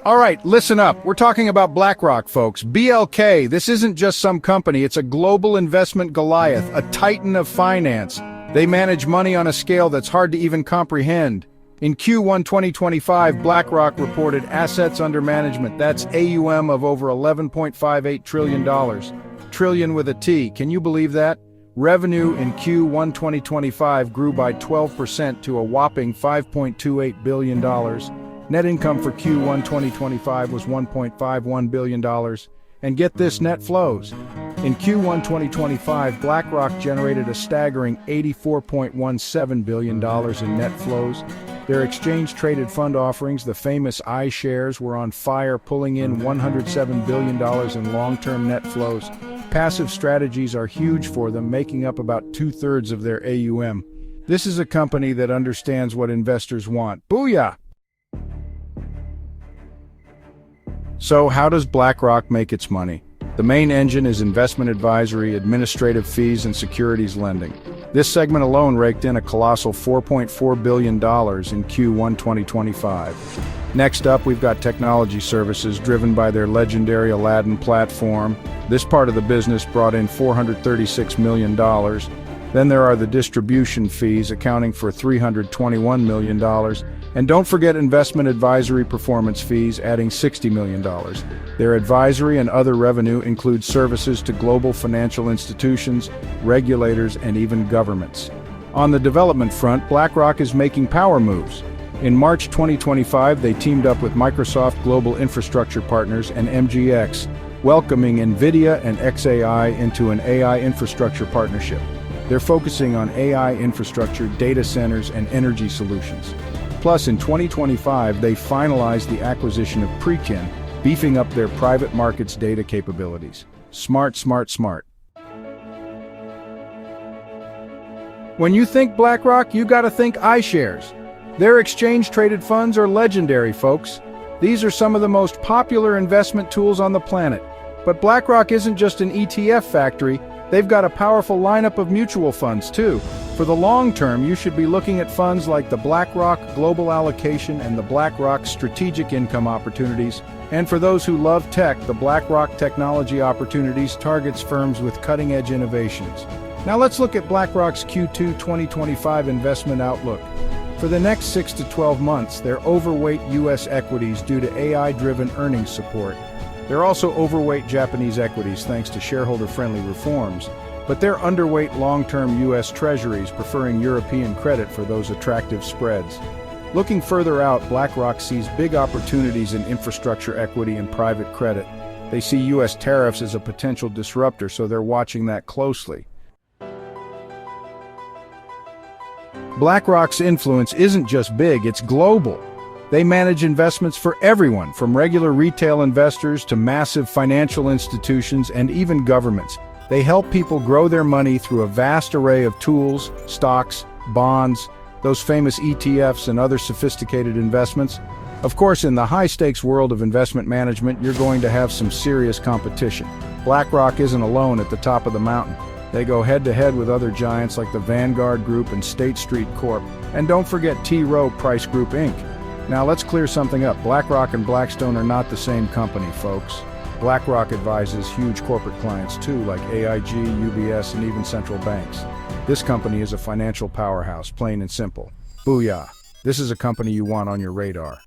All right, listen up. We're talking about BlackRock, folks. BLK, this isn't just some company. It's a global investment Goliath, a titan of finance. They manage money on a scale that's hard to even comprehend. In Q1 2025, BlackRock reported assets under management, that's AUM, of over $11.58 trillion. Trillion with a T, can you believe that? Revenue in Q1 2025 grew by 12% to a whopping $5.28 billion. Net income for Q1 2025 was $1.51 billion. And get this, net flows. In Q1 2025, BlackRock generated a staggering $84.17 billion in net flows. Their exchange-traded fund offerings, the famous iShares, were on fire, pulling in $107 billion in long-term net flows. Passive strategies are huge for them, making up about two-thirds of their AUM. This is a company that understands what investors want. Booyah! So, how does BlackRock make its money? The main engine is investment advisory, administrative fees, and securities lending. This segment alone raked in a colossal $4.4 billion in Q1 2025. Next up, we've got technology services driven by their legendary Aladdin platform. This part of the business brought in $436 million. Then there are the distribution fees, accounting for $321 million. And don't forget investment advisory performance fees, adding $60 million. Their advisory and other revenue includes services to global financial institutions, regulators, and even governments. On the development front, BlackRock is making power moves. In March 2025, they teamed up with Microsoft Global Infrastructure Partners and MGX, welcoming NVIDIA and xAI into an AI infrastructure partnership. They're focusing on AI infrastructure, data centers, and energy solutions. Plus, in 2025, they finalized the acquisition of Prekin, beefing up their private markets data capabilities. Smart, smart, smart. When you think BlackRock, you gotta think iShares. Their exchange-traded funds are legendary, folks. These are some of the most popular investment tools on the planet. But BlackRock isn't just an ETF factory. They've got a powerful lineup of mutual funds, too. For the long term, you should be looking at funds like the BlackRock Global Allocation and the BlackRock Strategic Income Opportunities. And for those who love tech, the BlackRock Technology Opportunities targets firms with cutting-edge innovations. Now let's look at BlackRock's Q2 2025 investment outlook. For the next 6 to 12 months, they're overweight U.S. equities due to AI-driven earnings support. They're also overweight Japanese equities thanks to shareholder-friendly reforms, but they're underweight long-term U.S. Treasuries, preferring European credit for those attractive spreads. Looking further out, BlackRock sees big opportunities in infrastructure equity and private credit. They see U.S. tariffs as a potential disruptor, so they're watching that closely. BlackRock's influence isn't just big, it's global. They manage investments for everyone, from regular retail investors to massive financial institutions and even governments. They help people grow their money through a vast array of tools, stocks, bonds, those famous ETFs, and other sophisticated investments. Of course, in the high-stakes world of investment management, you're going to have some serious competition. BlackRock isn't alone at the top of the mountain. They go head-to-head with other giants like the Vanguard Group and State Street Corp. And don't forget T. Rowe Price Group, Inc. Now let's clear something up. BlackRock and Blackstone are not the same company, folks. BlackRock advises huge corporate clients too, like AIG, UBS, and even central banks. This company is a financial powerhouse, plain and simple. Booyah! This is a company you want on your radar.